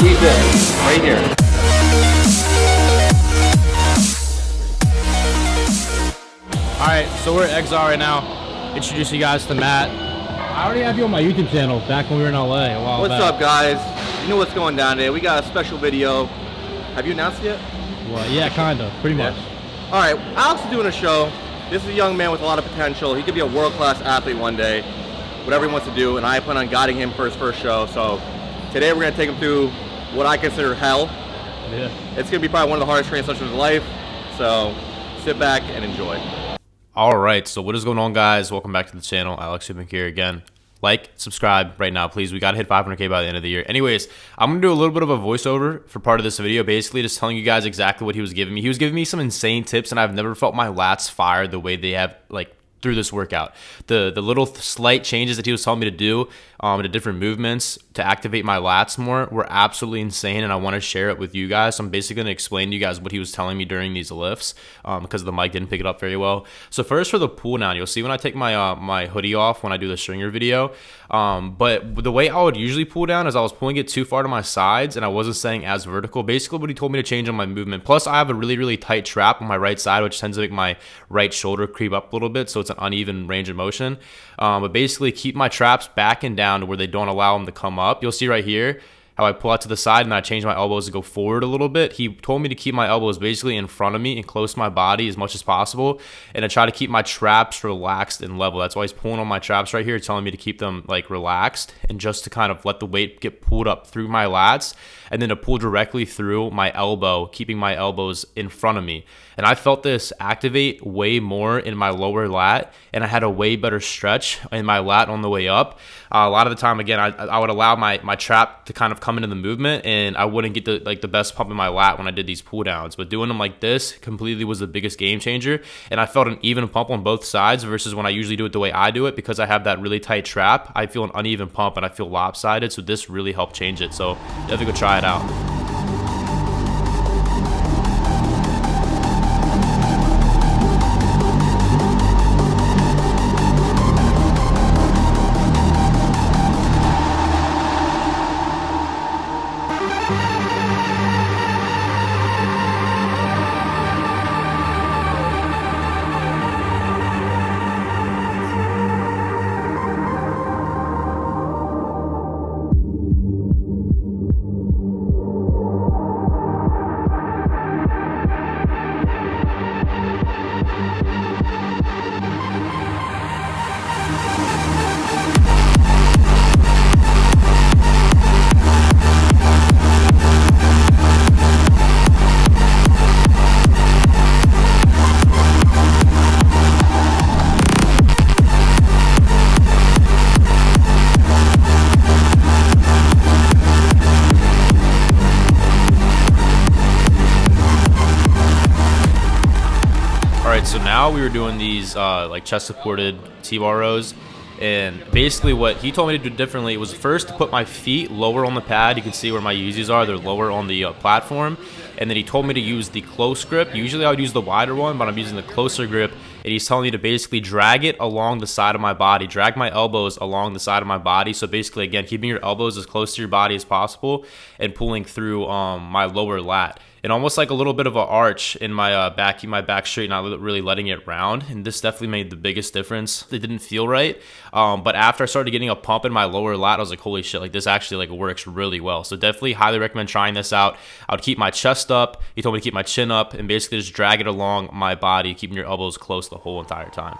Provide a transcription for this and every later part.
Squeeze in, right here. Alright, so we're at XR right now. Introduce you guys to Matt. I already have you on my YouTube channel back when we were in LA a while back. What's up, guys? You know what's going down today. We got a special video. Have you announced it yet? Well, yeah, kinda, pretty much. Alright, Alex is doing a show. This is a young man with a lot of potential. He could be a world-class athlete one day, whatever he wants to do, and I plan on guiding him for his first show. So today we're gonna take him through what I consider hell. Yeah. It's gonna be probably one of the hardest training sessions of his life. So sit back and enjoy. All right, so what is going on, guys? Welcome back to the channel. Alex Eubank here again. Like, subscribe right now, please. We got to hit 500K by the end of the year. Anyways, I'm going to do a little bit of a voiceover for part of this video, basically just telling you guys exactly what he was giving me. He was giving me some insane tips, and I've never felt my lats fire the way they have, like, through this workout. The little slight changes that he was telling me to do to different movements to activate my lats more were absolutely insane, and I want to share it with you guys. So I'm basically going to explain to you guys what he was telling me during these lifts because the mic didn't pick it up very well. So first, for the pull down, you'll see when I take my my hoodie off when I do the stringer video, but the way I would usually pull down is I was pulling it too far to my sides and I wasn't staying as vertical. Basically what he told me to change on my movement. Plus I have a really tight trap on my right side, which tends to make my right shoulder creep up a little bit, so it's an uneven range of motion. But basically keep my traps back and down to where they don't allow them to come up. You'll see right here how I pull out to the side and I change my elbows to go forward a little bit. He told me to keep my elbows basically in front of me and close to my body as much as possible, and to try to keep my traps relaxed and level. That's why he's pulling on my traps right here, telling me to keep them like relaxed and just to kind of let the weight get pulled up through my lats, and then to pull directly through my elbow, keeping my elbows in front of me. And I felt this activate way more in my lower lat, and I had a way better stretch in my lat on the way up. A lot of the time, again, I would allow my trap to kind of come into the movement, and I wouldn't get the best pump in my lat when I did these pull downs. But doing them like this completely was the biggest game changer, and I felt an even pump on both sides versus when I usually do it the way I do it. Because I have that really tight trap, I feel an uneven pump and I feel lopsided, so this really helped change it. So definitely go try it out. So now we were doing these like chest supported Tbros, and basically what he told me to do differently was first to put my feet lower on the pad. You can see where my Yeezys are, they're lower on the platform. And then he told me to use the close grip. Usually I would use the wider one, but I'm using the closer grip, and he's telling me to basically drag it along the side of my body, drag my elbows along the side of my body. So basically, again, keeping your elbows as close to your body as possible and pulling through my lower lat. And almost like a little bit of an arch in my back, keep my back straight, not really letting it round. And this definitely made the biggest difference. It didn't feel right, but after I started getting a pump in my lower lat, I was like, holy shit, like this actually like works really well. So definitely highly recommend trying this out. I would keep my chest up. He told me to keep my chin up and basically just drag it along my body, keeping your elbows close the whole entire time.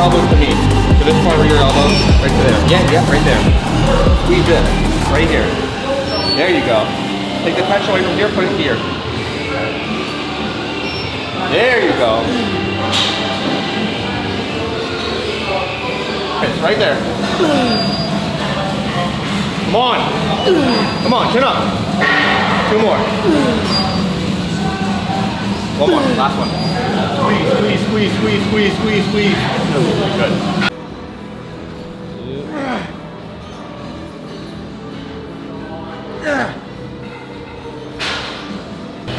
elbows to me. To this part where your elbow, right there. Yeah, right there. Squeeze in, right here. There you go. Take the tension away from here, put it here. There you go. It's right there. Come on. Come on, chin up. 2 more. 1 more, last one. Squeeze, squeeze, squeeze, squeeze, squeeze, squeeze. Good.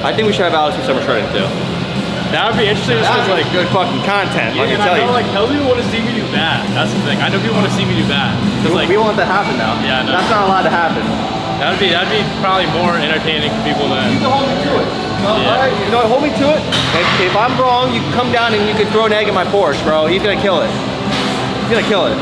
I think we should have Alex do summer shredding too. That would be interesting. That's like good fucking content. Yeah, Let me and tell I know, you. like, hell, people want to see me do bad. That's the thing. I know people want to see me do bad. Like, We want that to happen now. Yeah, no. That's not allowed to happen. that'd be probably more entertaining for people than. You can hold me to it. No, Yeah. all right, you know, hold me to it. If I'm wrong, you can come down and you can throw an egg at my Porsche, bro. He's gonna kill it. He's gonna kill it.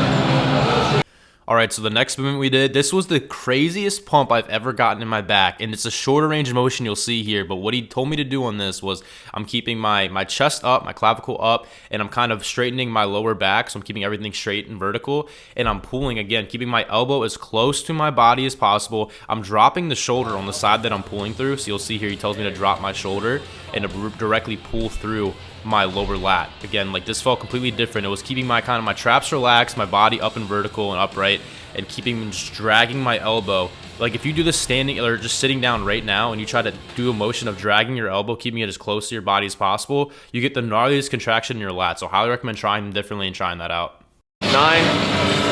All right, so the next movement we did, this was the craziest pump I've ever gotten in my back, and it's a shorter range of motion you'll see here, but what he told me to do on this was I'm keeping my chest up, my clavicle up, and I'm kind of straightening my lower back, so I'm keeping everything straight and vertical, and I'm pulling, again, keeping my elbow as close to my body as possible. I'm dropping the shoulder on the side that I'm pulling through, so you'll see here he tells me to drop my shoulder and to directly pull through my lower lat. Again, like, this felt completely different. It was keeping my my traps relaxed, my body up and vertical and upright, and keeping just dragging my elbow. Like, if you do this standing or just sitting down right now and you try to do a motion of dragging your elbow, keeping it as close to your body as possible, you get the gnarliest contraction in your lat. So I highly recommend trying them differently and trying that out. 9,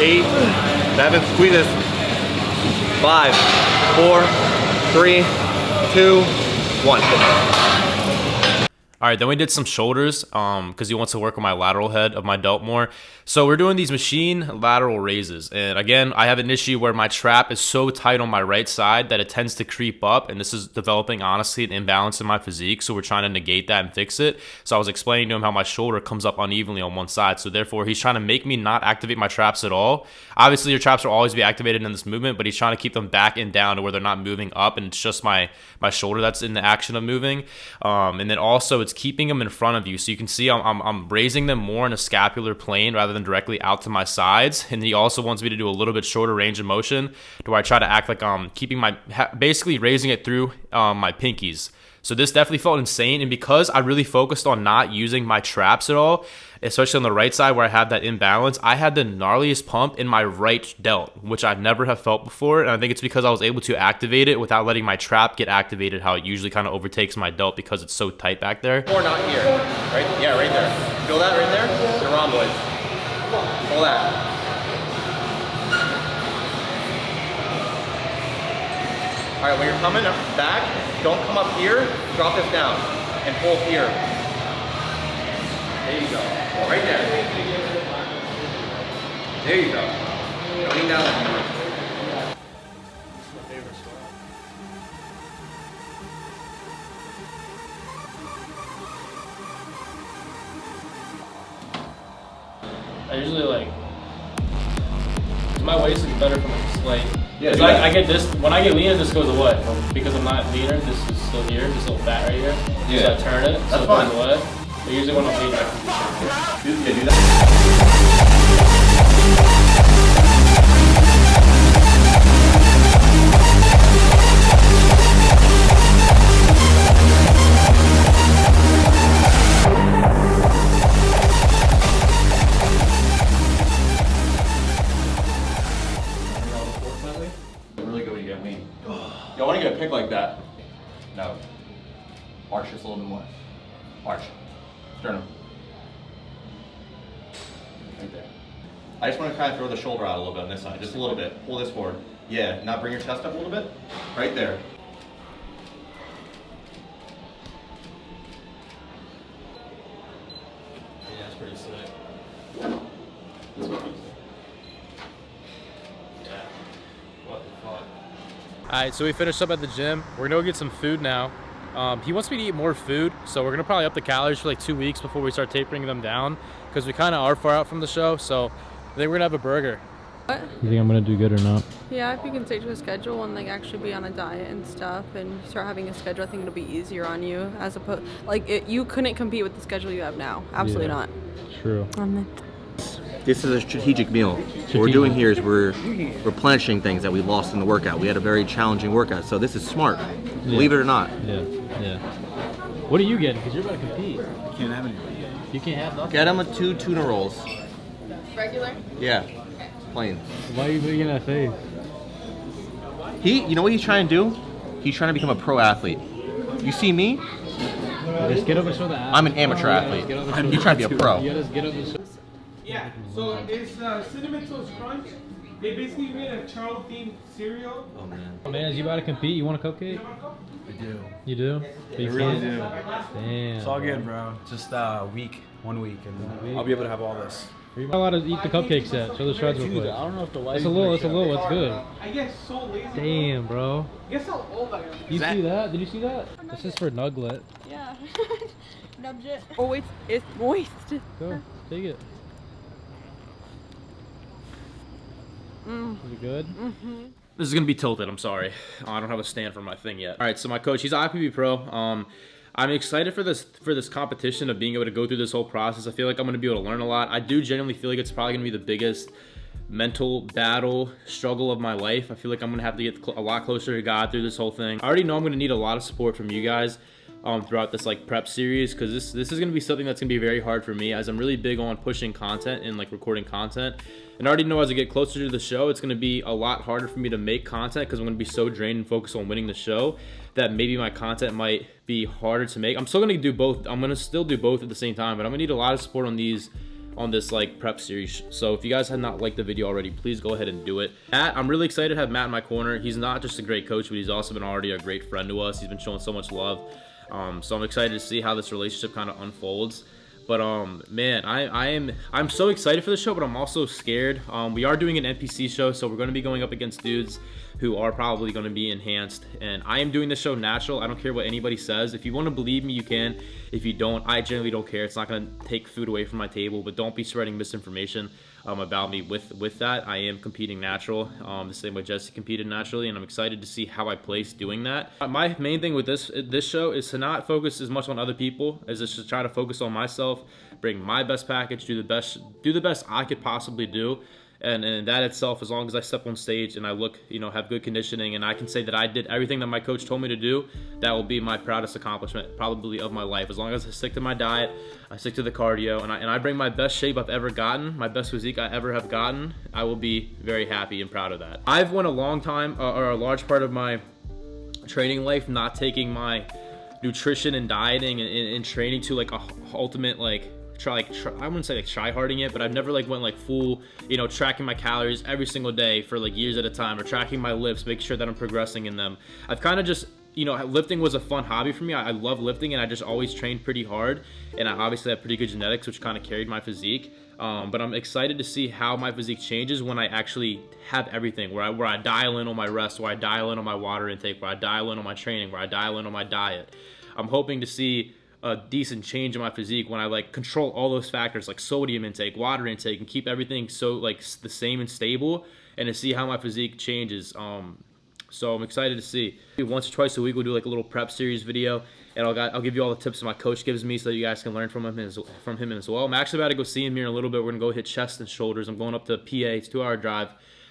8, 7, squeeze this. 5, 4, 3, 2, 1. All right, then we did some shoulders because he wants to work on my lateral head of my delt more. So we're doing these machine lateral raises. And again, I have an issue where my trap is so tight on my right side that it tends to creep up. And this is developing, honestly, an imbalance in my physique. So we're trying to negate that and fix it. So I was explaining to him how my shoulder comes up unevenly on one side. So therefore, he's trying to make me not activate my traps at all. Obviously, your traps will always be activated in this movement, but he's trying to keep them back and down to where they're not moving up. And it's just my shoulder that's in the action of moving. And then also, it's keeping them in front of you, so you can see I'm raising them more in a scapular plane rather than directly out to my sides. And he also wants me to do a little bit shorter range of motion to where I try to act like I'm keeping basically raising it through my pinkies. So this definitely felt insane, and because I really focused on not using my traps at all, especially on the right side where I have that imbalance, I had the gnarliest pump in my right delt, which I'd never have felt before. And I think it's because I was able to activate it without letting my trap get activated, how it usually kind of overtakes my delt because it's so tight back there. Or not here. Right? Yeah, right there. Feel that right there? The rhomboid. Feel that. All right, when you're coming back, don't come up here, drop this down, and pull here. There you go. Right there. There you go. Lean down. I usually my waist is better from a slate. Yeah, Cause I get this, when I get leaner, this goes away. Because I'm not leaner, this is still here, this little fat right here. Yeah. So I turn it, That's so it fine. goes away. But usually when I'm leaner, I can Do that. Really good when you get me. Y'all want to get a pick like that? No. Arch just a little bit more. Arch. Sternum. Right there. I just want to kind of throw the shoulder out a little bit on this side, just a little bit. Pull this forward. Yeah, now bring your chest up a little bit. Right there. Yeah, it's pretty sick. Yeah. What the fuck? Alright, so we finished up at the gym. We're gonna go get some food now. He wants me to eat more food, so we're gonna probably up the calories for like 2 weeks before we start tapering them down, because we kind of are far out from the show. So I think we're gonna have a burger. What? You think I'm gonna do good or not? Yeah, if you can stick to a schedule and like actually be on a diet and stuff and start having a schedule, I think it'll be easier on you as opposed you couldn't compete with the schedule you have now. Absolutely Yeah. not. True. This is a strategic meal. What we're doing here is we're replenishing things that we lost in the workout. We had a very challenging workout, so this is smart. Believe it or not. Yeah. What are you getting? Because you're about to compete. You can't have any. You can't have nothing. Get him 2 tuna rolls. Regular? Yeah, plain. Why are you making that face? You know what he's trying to do? He's trying to become a pro athlete. You see me? Just get up and show the ass. I'm an amateur athlete. He's trying to be a pro. You gotta get up and show. Yeah, so it's Cinnamon Toast Crunch. They basically made a child themed cereal. Oh man. Oh, man, is you about to compete? You want a cupcake? I do. You do? I really do. Damn. It's all good, bro. Just a week, 1 week, and I'll be able to have all this. You're not allowed to eat the cupcakes yet. Show the shreds real quick. I don't know if the It's a little, What's good? I get so lazy. Damn, bro. Guess how old I am. You see that? Did you see that? This is for Nuglet. Yeah. Nubjet. Oh, it's moist. Go, take it. Is it good? This is gonna be tilted. I'm sorry. I don't have a stand for my thing yet. All right, so my coach, he's an IFBB pro. I'm excited for this competition of being able to go through this whole process. I feel like I'm gonna be able to learn a lot. I do genuinely feel like it's probably gonna be the biggest mental battle, struggle of my life. I feel like I'm gonna have to get a lot closer to God through this whole thing. I already know I'm gonna need a lot of support from you guys throughout this like prep series, because this is gonna be something that's gonna be very hard for me, as I'm really big on pushing content and like recording content. And I already know as I get closer to the show, it's gonna be a lot harder for me to make content because I'm gonna be so drained and focused on winning the show that maybe my content might be harder to make. I'm still gonna do both. I'm gonna still do both at the same time, but I'm gonna need a lot of support on this like prep series. So if you guys have not liked the video already, please go ahead and do it. Matt, I'm really excited to have Matt in my corner. He's not just a great coach, but he's also been already a great friend to us. He's been showing so much love. So I'm excited to see how this relationship kind of unfolds. But man, I'm so excited for the show, but I'm also scared. We are doing an NPC show, so we're going to be going up against dudes who are probably going to be enhanced. And I am doing this show natural. I don't care what anybody says. If you want to believe me, you can. If you don't, I generally don't care. It's not going to take food away from my table, but don't be spreading misinformation about me with that. I am competing natural, the same way Jesse competed naturally, and I'm excited to see how I place doing that. My main thing with this show is to not focus as much on other people as just to try to focus on myself, bring my best package, do the best I could possibly do. And that itself, as long as I step on stage and I look, have good conditioning, and I can say that I did everything that my coach told me to do, that will be my proudest accomplishment probably of my life. As long as I stick to my diet, I stick to the cardio, and I bring my best shape I've ever gotten, my best physique I ever have gotten, I will be very happy and proud of that. I've went a long time, or a large part of my training life, not taking my nutrition and dieting and training to like a ultimate like I wouldn't say like try-harding it, but I've never like went like full, tracking my calories every single day for like years at a time, or tracking my lifts, making sure that I'm progressing in them. I've kind of just, lifting was a fun hobby for me. I love lifting, and I just always trained pretty hard, and I obviously have pretty good genetics, which kind of carried my physique. But I'm excited to see how my physique changes when I actually have everything, where I dial in on my rest, where I dial in on my water intake, where I dial in on my training, where I dial in on my diet. I'm hoping to see a decent change in my physique when I like control all those factors like sodium intake, water intake, and keep everything so like the same and stable, and to see how my physique changes. So I'm excited to see. Once or twice a week we'll do like a little prep series video, and I'll give you all the tips that my coach gives me so that you guys can learn from him as well. I'm actually about to go see him here in a little bit. We're gonna go hit chest and shoulders. I'm going up to PA. It's a 2-hour drive.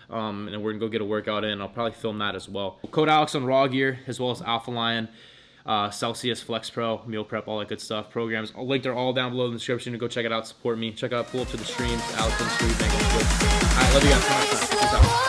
And we're gonna go get a workout in. I'll probably film that as well. Code Alex on Raw Gear, as well as Alpha Lion, Celsius, Flex Pro, Meal Prep, all that good stuff. Programs, I'll link, they're all down below in the description. Go check it out, support me. Check out, pull up to the streams, Alex on the Eubank. All right, love you guys. Peace out.